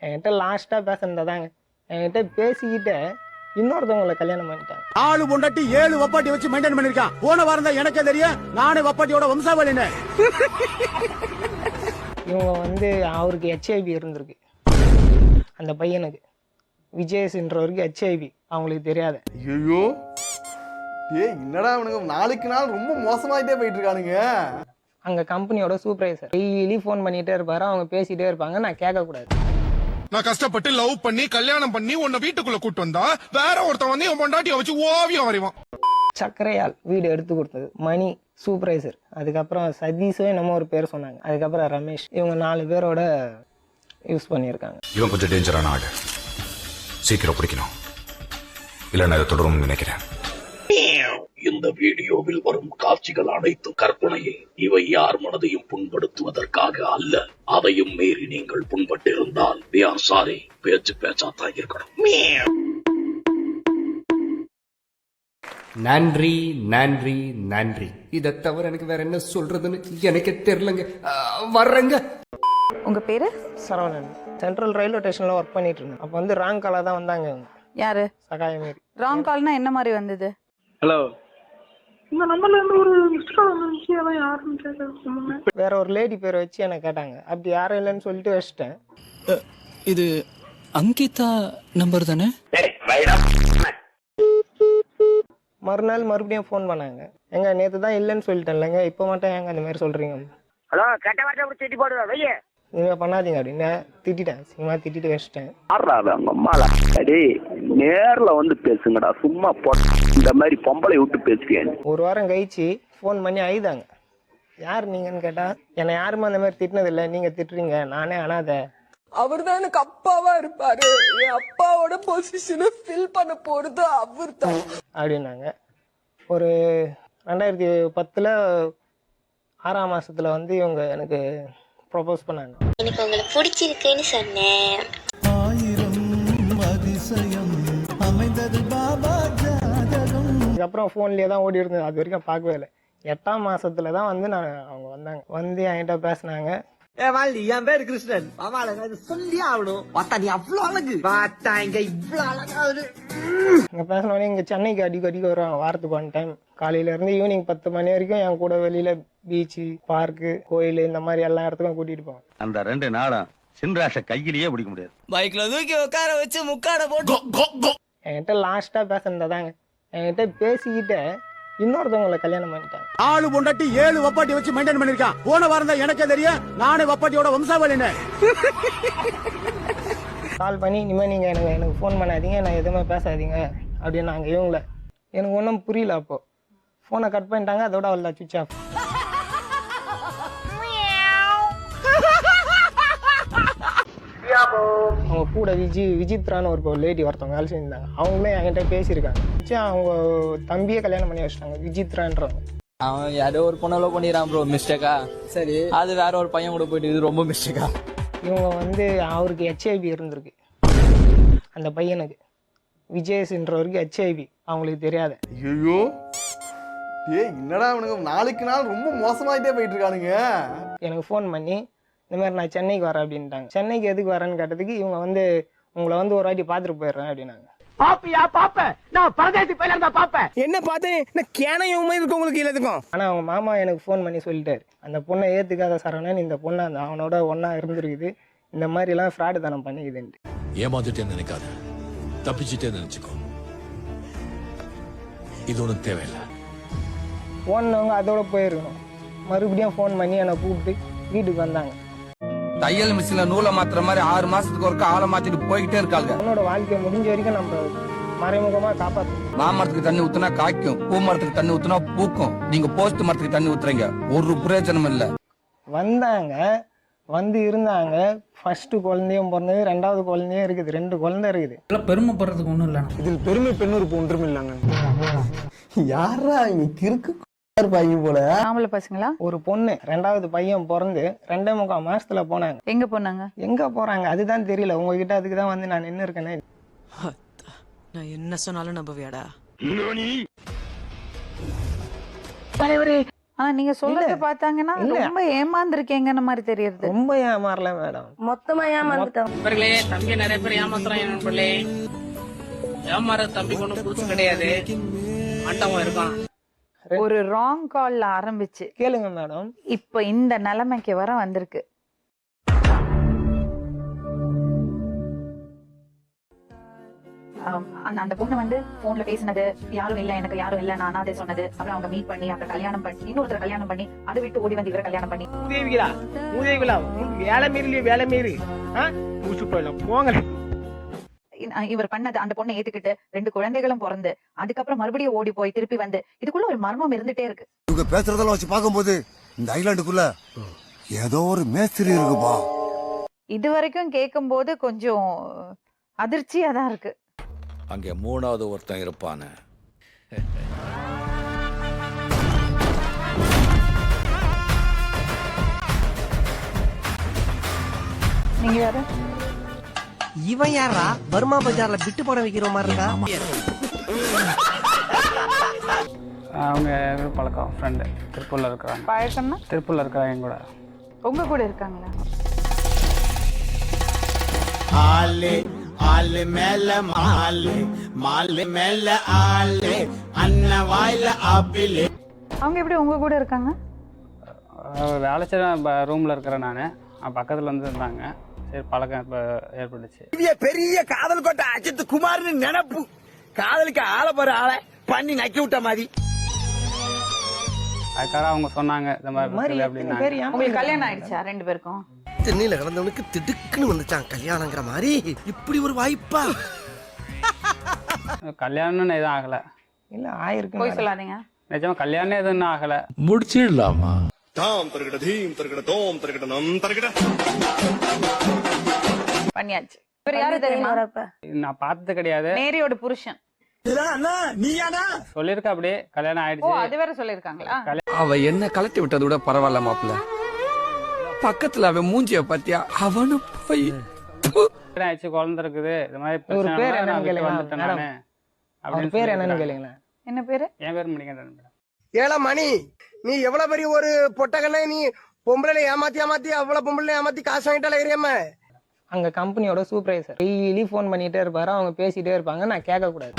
என்கிட்ட லாஸ்டா பேசுனதாங்க. என்கிட்ட பேசிக்கிட்டு இன்னொருத்தவங்களை கல்யாணம் பண்ணிட்டாங்க. 4 பொண்டாட்டி 7 வப்பாட்டி வச்சு மெயின்டைன் பண்ணிருக்கான். போன வாரம் தான் எனக்கே தெரியும். நானே வப்பாட்டியோட வம்சாவளின்னு. இவங்க வந்து அவருக்கு ஹெச்ஐவி இருந்திருக்கு. அந்த பையனுக்கு விஜயஸ்ன்றவருக்கு ஹெச்ஐவி அவங்களுக்கு தெரியாது. ஐயோ ஏய் என்னடா இவனுங்க நாளுக்கு நாள் ரொம்ப மோசமாயிட்டே போயிட்டு இருக்கானுங்க. அங்கே கம்பெனியோட சூப்பர்வைசர் டெய்லி ஃபோன் பண்ணிகிட்டே இருப்பாரு. அவங்க பேசிகிட்டே இருப்பாங்க, நான் கேட்கக்கூடாது. நான் கஷ்டப்பட்டு லவ் பண்ணி கல்யாணம் பண்ணி உன்னை வீட்டுக்குள்ள கூட்டு வந்தா வேற ஒருத்தன் வந்து என் பொண்டாட்டியை வச்சு ஓவியம் வரைவான். சக்கரையால் வீடு எடுத்து கொடுத்தது மணி சூப்பர்வைசர். அதுக்கப்புறம் சதீஷோ என்னமோ ஒரு பேர் சொன்னாங்க. அதுக்கப்புறம் ரமேஷ். இவங்க 4 பேரோட யூஸ் பண்ணியிருக்காங்க. இவன் கொஞ்சம் டேஞ்சரான ஆடு, சீக்கிரம் பிடிக்கணும், இல்ல நான் இதை தொடரும்னு நினைக்கிறேன். இந்த வீடியோவில் வரும் காட்சிகள் அனைத்தும் கற்பனையே. இவை யார் மனதையும் புண்படுத்துவதற்காக அல்ல. அதையும் மீறி நீங்கள் புண்பட்டிருந்தால் சாரி, பேச்சு பேச்சாத்தான் இருக்கணும். நன்றி நன்றி நன்றி. இதை தவிர எனக்கு வேற என்ன சொல்றதுன்னு எனக்கு தெரியலங்க. வர்றேங்க. உங்க பேரு? சரவணன். சென்ட்ரல் ரயில்வே ஸ்டேஷன்ல ஒர்க் பண்ணிட்டு இருந்தேன். அப்போ வந்து ராங் காலா தான் வந்தாங்க இவங்க. யாரு? சகாயமேரி. ராங் கால்னா என்ன மாதிரி வந்தது? ஹலோ, இந்த நம்பர்ல இருந்து ஒரு மிஸ்ட் கால் வந்துச்சு. அதான் யாருன்னு கேட்க வேற ஒரு லேடி பேரை வச்சு என்ன கேட்டாங்க. அப்படி யாரும் இல்லைன்னு சொல்லிட்டு வச்சிட்டேன். இது அங்கிதா நம்பர் தானே? மறுநாள் மறுபடியும் ஃபோன் பண்ணாங்க. எங்க நேற்று தான் இல்லைன்னு சொல்லிட்டேன்லங்க, இப்போ மட்டும் ஏங்க அந்த மாதிரி சொல்றீங்க? ஹலோ, கெட்ட வார்த்தை திட்டி போடுவா வையே. நீங்க பண்ணாதீங்க அப்படின்னு திட்டிட்டேன். சும்மா திட்டிட்டு வச்சிட்டேன். நேர்ல வந்து பேசுங்கடா, சும்மா இந்த மாதிரி பொம்பளை விட்டு பேசுறேன். ஒரு வாரம் கழிச்சு ஃபோன் பண்ணி அழுதாங்க. யார் நீங்கன்னு கேட்டா, என்னை யாருமே அந்த மாதிரி திட்டினது இல்லை, நீங்க திட்டுறீங்க, நானே அனாதை. அவர் தான் எனக்கு அப்பாவா இருப்பாரு. என் அப்பாவோட பொசிஷனை ஃபில் பண்ண போறது அவர் தான் அப்படின்னாங்க. ஒரு 2010 6ஆம் மாசத்துல வந்து இவங்க எனக்கு ப்ரொபோஸ் பண்ணாங்க. எனக்கு உங்களை பிடிச்சிருக்குன்னு சொன்னேன். அதுக்கப்புறம் ஃபோன்லேயே தான் ஓடி இருந்தது. அது வரைக்கும் பார்க்கவே இல்லை. 8ஆம் மாசத்துல தான் வந்து அவங்க வந்தாங்க. வந்து என்கிட்ட பேசினாங்க. என் பேரு கிருஷ்ணன். சொல்லியே ஆகணும். நீ அவ்வளவு அழகு. இவ்வளவு அழகாவது. இங்க பேசினோடனே இங்க சென்னைக்கு அடிக்கடிக்கு வருவாங்க. வாரத்துக்கு 1 டைம். காலையில இருந்து ஈவினிங் 10 மணி வரைக்கும் என் கூட வெளியில பீச்சு, பார்க்கு, கோயில் இந்த மாதிரி எல்லா இடத்துக்கும் கூட்டிட்டு போவாங்க. அந்த 2 நாளும் சின்ராஷ கையிலேயே பிடிக்க முடியாது. பைக்ல தூக்கி உட்கார வச்சு முக்காட போட்டு என்கிட்ட லாஸ்டா பேசுனதாங்க. என்கிட்ட பேசிக்கிட்டு இன்னொருத்தவங்களை கல்யாணம் பண்ணிட்டாங்க. 4 பொண்டாட்டி 7 வப்பாட்டி வச்சு மெயின்டைன் பண்ணிருக்கான். போன வாரம் தான் எனக்கே தெரியும். நானே வப்பாட்டியோட வம்சாவளின்னு. கால் பண்ணி இனிமே நீங்க எனக்கு ஃபோன் பண்ணாதீங்க, நான் எதுவுமே பேசாதீங்க அப்படின்னாங்க. இவங்கள எனக்கு ஒன்றும் புரியல. அப்போ ஃபோனை கட் பண்ணிட்டாங்க. அதோட அவ்வளோ சுவிட்ச் ஆஃப். அவங்க கூட விஜித்ரான்னு ஒரு லேடி ஒருத்தவங்க வேலை செஞ்சிருந்தாங்க. அவங்களே என்கிட்ட பேசியிருக்காங்க. அவங்க தம்பியே கல்யாணம் பண்ணி வச்சிட்டாங்க, விஜித்ரான்றவங்க. அவன் யாரோ ஒரு பொண்ணு லவ் பண்ணிடுறான் ப்ரோ, மிஸ்டேக்கா. சரி, அது வேற ஒரு பையன் கூட போயிட்டு இது ரொம்ப மிஸ்டேக்கா. இவங்க வந்து அவருக்கு ஹெச்ஐவி இருந்திருக்கு. அந்த பையனுக்கு விஜயஸ்ன்றவருக்கு ஹெச்ஐவி அவங்களுக்கு தெரியாது. ஐயோ ஏய் என்னடா இவனுங்க நாளுக்கு நாள் ரொம்ப மோசமாயிட்டே போயிட்டு இருக்கானுங்க. எனக்கு ஃபோன் பண்ணி இந்த மாதிரி நான் சென்னைக்கு வரேன் அப்படின்ட்டாங்க. சென்னைக்கு எதுக்கு வரேன்னு கேட்டதுக்கு இவங்க வந்து உங்களை வந்து ஒரு வாட்டி பார்த்துட்டு போயிடுறேன் அப்படின்னாங்க. பாப்பியா பாப்பேன். நான் பரதேசி பையில இருந்தா பாப்பேன். என்ன பார்த்தேன் நான் கேனையும் இருக்கு உங்களுக்கு இல்லதுக்கும். ஆனா அவங்க மாமா எனக்கு ஃபோன் பண்ணி சொல்லிட்டாரு, அந்த பொண்ணை ஏத்துக்காத சரவணன், இந்த பொண்ணை அந்த அவனோட ஒன்னா இருந்திருக்குது, இந்த மாதிரி எல்லாம் ஃப்ராடு தானம் பண்ணிக்குதுன்ட்டு. ஏமாந்துட்டேன்னு நினைக்காத, தப்பிச்சுட்டே நினைச்சுக்கோ. இது ஒன்றும் தேவையில்லை. போனவங்க அதோட போயிருக்கணும். மறுபடியும் ஃபோன் பண்ணி என்னை கூப்பிட்டு வீட்டுக்கு வந்தாங்க. தையல் மிஷின்ல நூலை மாத்துற மாதிரி 6 மாசத்துக்கு ஒருக்க ஆளை மாத்திட்டு போய்கிட்டே இருக்காங்க. அவனோட வாழ்க்கையை முடிஞ்ச வரைக்கும் நம்ம மறைமுகமா காப்பாற்றணும். மாமரத்துக்கு தண்ணி ஊத்துனா காய்க்கும், பூ மரத்துக்கு தண்ணி ஊத்துனா பூக்கும். நீங்க போஸ்ட் மரத்துக்கு தண்ணி ஊத்துறீங்க, ஒரு பிரயோஜனம் இல்ல. வந்தாங்க, வந்து இருந்தாங்க. ஃபர்ஸ்ட் குழந்தையும் பிறந்தது, 2வது குழந்தையும் இருக்குது, 2 குழந்தை இருக்குது. பெருமைப்படுறதுக்கு ஒண்ணும் இல்ல. இதில் பெருமை பெண்ணுறுப்பு ஒன்றும் இல்லைங்க. யாரா இங்க கிறுக்கு இருப்பாங்க போல. ஆம்பளை பசங்களா? ஒரு பொண்ணு, 2வது பையன் பிறந்து 2.25 மாசத்துல போனாங்க. எங்க போனாங்க? எங்க போறாங்க அதுதான் தெரியல. உங்ககிட்ட அதுக்கு தான் வந்து நான் நின்று இருக்கேனே. நான் என்ன சொன்னாலும் நம்பவியாடா? ஆனா நீங்க சொல்றத பார்த்தாங்கன்னா இல்ல. ரொம்ப ஏமாந்துருக்கீங்கன்னு மாதிரி தெரியுது. ரொம்ப ஏமாறல மேடம். மொத்தமா ஏமாந்துட்டோம். நண்பர்களே, தம்பி நிறைய பேர் ஏமாத்துறாங்க நண்பர்களே. ஏமாற தம்பி ஒன்றும் புதுசு கிடையாது, ஆட்டமா இருக்கான். ஒரு ராங் கால்ல ஆரம்பிச்சு கேளுங்க மேடம். இப்ப இந்த நிலைமைக்கு வர வந்திருக்கு. அந்த பொண்ணு வந்து போன்ல பேசினது, யாரும் இல்ல எனக்கு யாரும் இல்ல நான் அனாதை சொன்னது, அப்புறம் அவங்க மீட் பண்ணி அப்புறம் கல்யாணம் பண்ணி இன்னொருத்தர் கல்யாணம் பண்ணி அதை விட்டு ஓடி வந்து இவரை கல்யாணம் பண்ணி வேலை மீறி மூச்சு போயிடலாம் போங்க. இவர் பண்ணது அந்த பொண்ணை ஏத்துக்கிட்டு 2 குழந்தைகளும் பிறந்து அதுக்கப்புறம் மறுபடியும் ஓடி போய் திருப்பி வந்து இதுக்குள்ள ஒரு மர்மம் இருந்துட்டே இருக்கு. இவங்க பேசுறதெல்லாம் வச்சு பார்க்கும்போது இந்த ஐலாண்டுக்குள்ள ஏதோ ஒரு மேஸ்திரி இருக்குப்பா. இது வரைக்கும் கேட்கும் போது கொஞ்சம் அதிர்ச்சியா தான் இருக்கு. அங்க 3வது ஒருத்தன் இருப்பானே. நீங்க யாரு? இவன் யாரா பர்மா பஜார்ல பிட்டு படம் வைக்கிற மாதிரி இருக்கா? அவங்க பழக்கம் ஃப்ரெண்டு திருப்பூர்ல இருக்கிறாங்க. பழக்கம்னா திருப்பூர்ல இருக்கிறாங்க என் கூட. உங்க கூட இருக்காங்களா? ஆளு ஆளு மேல மாலு மாலு மேல ஆளு அண்ணா வாயில ஆப்பிளு. அவங்க எப்படி உங்க கூட இருக்காங்க? வேலை செய்ய ரூம்ல இருக்கிறேன் நான், பக்கத்துல வந்து இருந்தாங்க. சரி பழக்கம் இப்ப ஏற்பட்டுச்சு. பெரிய காதல் கோட்டை அஜித் குமார்னு நினைப்பு. காதலுக்கு ஆளை போற ஆளை பண்ணி நக்கி விட்ட மாதிரி. அதுக்காக அவங்க சொன்னாங்க இந்த மாதிரி அப்படின்னா. உங்களுக்கு கல்யாணம் ஆயிடுச்சா 2 பேருக்கும்? தென்னையில கிடந்தவனுக்கு திடுக்குன்னு வந்துச்சான் கல்யாணங்கிற மாதிரி. இப்படி ஒரு வாய்ப்பா? கல்யாணம்னு எதுவும் ஆகல. இல்ல ஆயிருக்கு. போய் சொல்லாதீங்க. நிஜமா கல்யாணம் எதுவும் ஆகல. முடிச்சிடலாமா? பண்ணியாச்சு. இவர் யாரு தெரியுமா? நான் பார்த்தது கிடையாது. மேரியோட புருஷன். சொல்லிருக்க அப்படியே கல்யாணம் ஓ, ஆயிடுச்சு. அது வேற சொல்லிருக்காங்களா? அவ என்ன கலட்டி விட்டது விட பரவாயில்ல மாப்பிள்ள. பக்கத்துல அவன் மூஞ்சிய பாத்தியா? அவனு போய் கல்யாணம் ஆயிடுச்சு, குழந்தை இருக்குது, இது மாதிரி ஒரு பேர் பிரச்சனை என்னன்னு கேளுங்க வந்துட்டேன் நானு. அவர் பேர் என்னன்னு கேளுங்களேன். என்ன பேரு? என் பேர் மணிகண்டன் மேடம். ஏழா மணி, நீ எவ்வளவு பெரிய ஒரு பொட்டகண்ணே. நீ பொம்பளை ஏமாத்தி அவ்வளவு பொம்பளை ஏமாத்தி காசு வாங்கிட்டால ஏரியாம. அங்க கம்பெனியோட சூப்பர்வைசர் டெய்லி ஃபோன் பண்ணிட்டே இருப்பாரு. அவங்க பேசிட்டே இருப்பாங்க, நான் கேட்க கூடாது.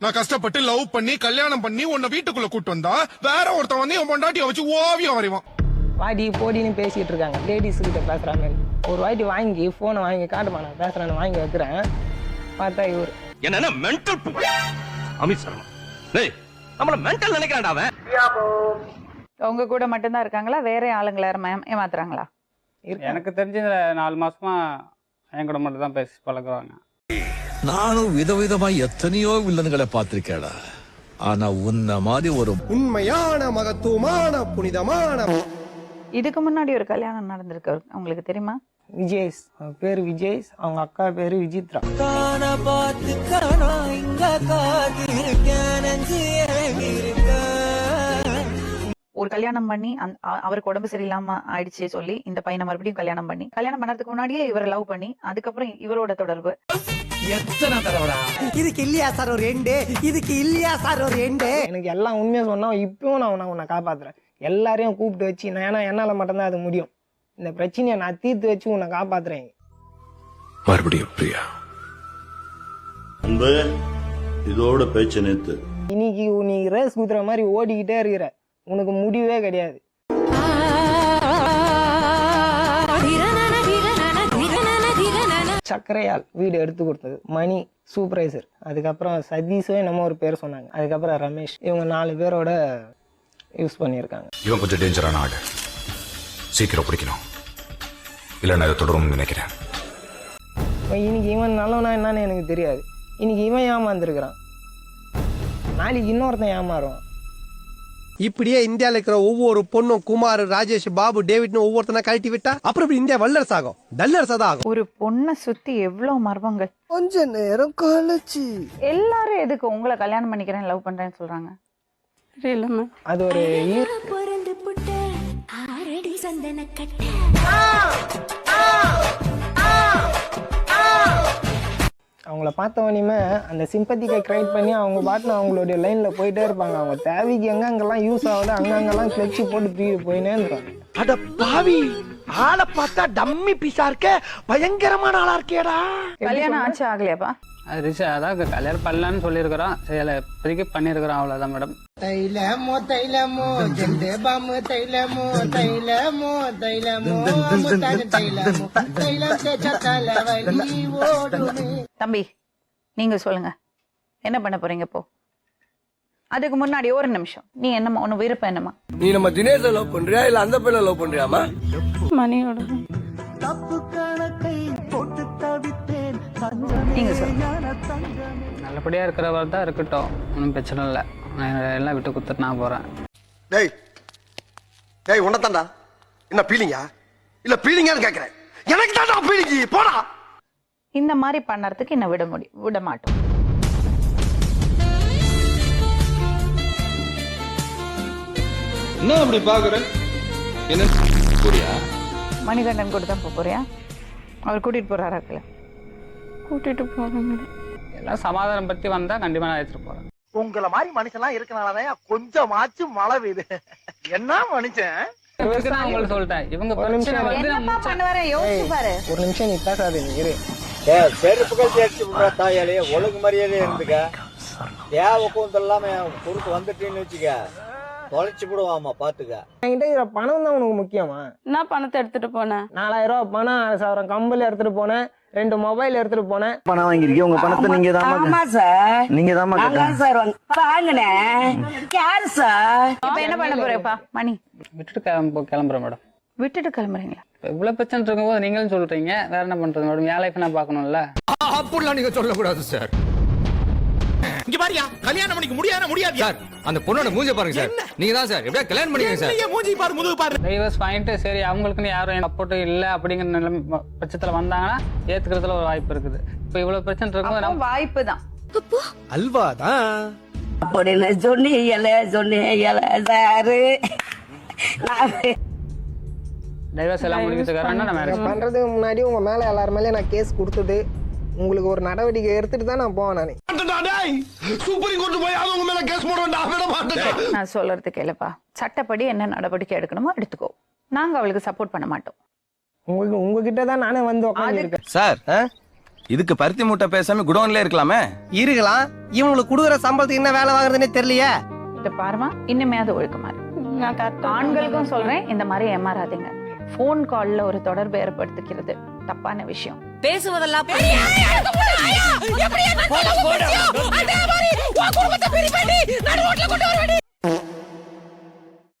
நான் கஷ்டப்பட்டு லவ் பண்ணி கல்யாணம் பண்ணி உன்னை வீட்டுக்குள்ள கூட்டு வந்தா வேற ஒருத்தன் வந்து என் பொண்டாட்டிய வச்சு ஓவியம் வரைவான். வாடி போடின்னு பேசிட்டு இருக்காங்க. லேடிஸ் கிட்ட பேசுற மாதிரி ஒரு வாட்டி வாங்கி போனை வாங்கி காட்டுமா நான் பேசுறேன்னு வாங்கி வைக்கிறேன். பார்த்தா இவர் என்ன மென்டல் அமித் சர்மா. டேய் நம்மள மென்டல் நினைக்கிறான்டா அவன். உங்க கூட மட்டும்தான் இருக்காங்களா? வேற ஆளுங்கள ஏமாத்துறாங்களா? எனக்கு தெரிஞ்ச 4 மாசமா என் கூட மட்டும் தான் பேசி பழகுவாங்க. நானும் விதவிதமா எத்தனையோ வில்லன்களை பார்த்திருக்கேடா. ஆனா உன்ன மாதிரி ஒரு உண்மையான மகத்துவமான புனிதமான. இதுக்கு முன்னாடி ஒரு கல்யாணம் நடந்திருக்கு, உங்களுக்கு தெரியுமா? விஜேஷ், அவன் பேரு விஜேஷ், அவங்க அக்கா பேரு விஜித்ரா. ஒரு கல்யாணம் பண்ணி அவருக்கு உடம்பு சரியில்லாம ஆயிடுச்சு சொல்லி இந்த பையனை மறுபடியும் கல்யாணம் பண்ணி கல்யாணம் பண்ணதுக்கு முன்னாடியே இவரை லவ் பண்ணி அதுக்கப்புறம் இவரோட தொடர்பு. எத்தனை தடவை இதுக்கு இல்லையா சார் ஒரு எண்டு? இதுக்கு இல்லையா சார் ஒரு எண்டு? எனக்கு எல்லாம் உண்மையா சொன்னா இப்பவும் நான் உன்னை காப்பாத்துறேன். எல்லாரையும் கூப்பிட்டு வச்சு ஏன்னா என்னால மட்டும்தான் அது முடியும். இந்த பிரச்சனையை நான் தீர்த்து வச்சு உன்னை காப்பாத்துறேன். மறுபடியும் பிரியா அன்பு, இதோட பேச்சு நேத்து. இன்னைக்கு நீ ரேஸ் குத்துற மாதிரி ஓடிக்கிட்டே இருக்கிற, உனக்கு முடிவே கிடையாது. சக்கரையால் வீடு எடுத்து கொடுத்தது மணி சூப்பர்வைசர். அதுக்கப்புறம் சதீஷோ என்னமோ ஒரு பேர் சொன்னாங்க. அதுக்கப்புறம் ரமேஷ். இவங்க 4 பேரோட யூஸ் பண்ணியிருக்காங்க. இவன் கொஞ்சம் டேஞ்சரான ஆளு, சீக்கிரம் பிடிக்கணும், இல்ல நான் இதை தொடரும்னு நினைக்கிறேன். இன்னைக்கு இவன் நல்லவனா என்னன்னு எனக்கு தெரியாது. இன்னைக்கு இவன் ஏமாந்துருக்கிறான், நாளைக்கு இன்னொருத்தன் ஏமாறுவான். இப்படியே இந்தியால இருக்கிற ஒவ்வொரு பொண்ணும் குமார், ராஜேஷ், பாபு, டேவிட்னு ஒவ்வொருத்தனா கழட்டி விட்டா அப்புறம் இப்படி இந்தியா வல்லரசு ஆகும், டல்லரசா தான் ஆகும். ஒரு பொண்ணை சுத்தி எவ்வளவு மர்மங்கள். கொஞ்ச நேரம் கழிச்சு எல்லாரும் எதுக்கு உங்களை கல்யாணம் பண்ணிக்கிறேன் லவ் பண்றேன்னு சொல்றாங்க? தெரியல. அது ஒரு அவங்க அவங்கள பார்த்தவனையுமே அந்த சிம்பத்திக்கை கிரியேட் பண்ணி அவங்க பாட்டுன்னு அவங்களுடைய லைனில் போயிட்டே இருப்பாங்க. அவங்க தேவைக்கு எங்கெங்கெல்லாம் யூஸ் ஆகுது அங்கங்கெல்லாம் கிளச்சு போட்டு போயினே இருப்பாங்க. அட பாவி, ஆளை பார்த்தா டம்மி பீஸா இருக்க, பயங்கரமான ஆளா இருக்கேடா. கல்யாணம் ஆச்சு ஆகலையாப்பா? அது அதான் கல்யாணம் பண்ணலான்னு சொல்லியிருக்கிறோம். சரி, இப்போதைக்கு பண்ணியிருக்கிறோம், அவ்வளோதான் மேடம். தைலமோ தைலமோ ஜெண்டேபாமு தைலமோ தைலமோ தைலமோ தைலமோ தைலம் தேச்ச தலைவலி ஓடுமே. தம்பி, நீங்க சொல்லுங்க, என்ன பண்ண போறீங்க இப்போ? அதுக்கு முன்னாடி ஒரு நிமிஷம், நீ என்னம்மா உன் விருப்பம் என்னம்மா? நீ நம்ம தினேஷ் லவ் பண்றியா இல்ல அந்த பையனை லவ் பண்றியாமா? மணியோட நீங்க சொல்லுங்க. நல்லபடியா இருக்கிறவர் தான் இருக்கட்டும், ஒன்றும் பிரச்சனை இல்லை. நான் எல்லாம் விட்டு கொடுத்துட்டு நான் போறேன். டேய் டேய், உன்னதான்டா என்ன பீலிங்கா இல்ல பீலிங்கான்னு கேக்குறேன். எனக்கு தான்டா பீலிங்கி, போடா. இந்த மாதிரி பண்ணறதுக்கு என்ன விட மாட்டோம். என்ன அப்படி பாக்குற? என்ன புரியா? மணிகண்டன் கூட தான் போறியா? அவர் கூட்டிட்டு போறாராக்கல? கூட்டிட்டு போறாங்க. எல்லாம் சமாதானம் பத்தி வந்தா கண்டிப்பா நான் எடுத்துட்டு போறேன். உங்கள மாதிரி மனுஷன்லாம் இருக்கனாலதான் கொஞ்சமாச்சும் மழை பெய்யுது. என்ன மனுஷன்? நான் உங்களுக்கு சொல்லிட்டேன், இவங்க பிரச்சனை வந்து என்னப்பா பண்ணுவாரே யோசிச்சு பாரு. ஒரு நிமிஷம் நீ பேசாத, நீ இரு. செருப்புகள் தேடிச்சு தாயாலே ஒழுங்கு மரியாதை இருந்துக்க. தேவைக்கும் இல்லாம பொறுத்து வந்துட்டேன்னு வச்சுக்க, தொலைச்சு விடுவாமா பாத்துக்க. என்கிட்ட இருக்கிற பணம் தான் உனக்கு முக்கியமா? என்ன பணத்தை எடுத்துட்டு போனேன்? 4000 ரூபாய் பணம், 1000 கம்பல் எடுத்துட்டு போனேன், 2 மொபைல் எடுத்துட்டு போனேன். பணம் வாங்கிருக்கீங்க, உங்க பணத்தை நீங்க தான் சார் நீங்க தான் சார் வாங்கினேன். யாரு சார்? இப்ப என்ன பண்ண போறேப்பா மணி? விட்டுட்டு கிளம்புறேன் மேடம். விட்டுட்டு கிளம்புறீங்களா? இவ்வளவு பிரச்சனை இருக்கும்போது நீங்களும் சொல்றீங்க, வேற என்ன பண்றது மேடம்? என் லைஃப் நான் பார்க்கணும்ல. அப்படிலாம் நீங்க சொல்லக்கூடாது சார். இங்க பாரியா, கல்யாணம் பண்ணிக்க முடியாது சார், அந்த பொண்ணோட மூஞ்ச பாருங்க சார். நீங்க தான் சார் எப்படியா கல்யாணம் பண்ணிக்கங்க சார். மூஞ்சி பாரு, முதுகு பாரு. டைவர்ஸ் வாங்கிட்டு சரி அவங்களுக்குன்னு யாரும் சப்போர்ட் இல்லை அப்படிங்கிற நிலைமை பட்சத்துல வந்தாங்கன்னா ஏத்துக்கிறதுல ஒரு வாய்ப்பு இருக்குது. இப்போ இவ்வளவு பிரச்சனை இருக்கும்போது நம்ம வாய்ப்பு தான். அல்வாதான் அப்படின்னு சொன்னீங்கல சாரு. டைவர்ஸ் எல்லாம் முடிக்கிறதுக்காரன்னா நம்ம மேரேஜ் பண்றதுக்கு முன்னாடி உங்க மேல எல்லார் மேலயும் நான் கேஸ் கொடுத்துட்டு உங்களுக்கு ஒரு நடவடிக்கை எடுத்துட்டு தான் நான் போவேன். சுப்ரீம் கோர்ட் போய் அவங்க மேல கேஸ் போடுவேன். நான் சொல்றது கேளுப்பா, சட்டப்படி என்ன நடவடிக்கை எடுக்கணுமோ எடுத்துக்கோ. நாங்க அவளுக்கு சப்போர்ட் பண்ண மாட்டோம். உங்ககிட்ட தான் நானே வந்து உட்காந்துருக்கேன். சார், இதுக்கு பருத்தி மூட்டை பேசாம குடோன்ல இருக்கலாமே. இருக்கலாம், இவங்களுக்கு கொடுக்குற சம்பளத்துக்கு என்ன வேலை வாங்குறதுன்னே தெரியலையே. இத பாருமா, இன்னுமே அது ஒழுக்கமா இருக்கு. ஆண்களுக்கும் சொல்றேன், இந்த மாதிரி ஏமாறாதீங்க. போன் கால்ல ஒரு தொடர்பு ஏற்படுத்திக்கிறது தப்பான விஷயம். பேசுவதெல்லாம்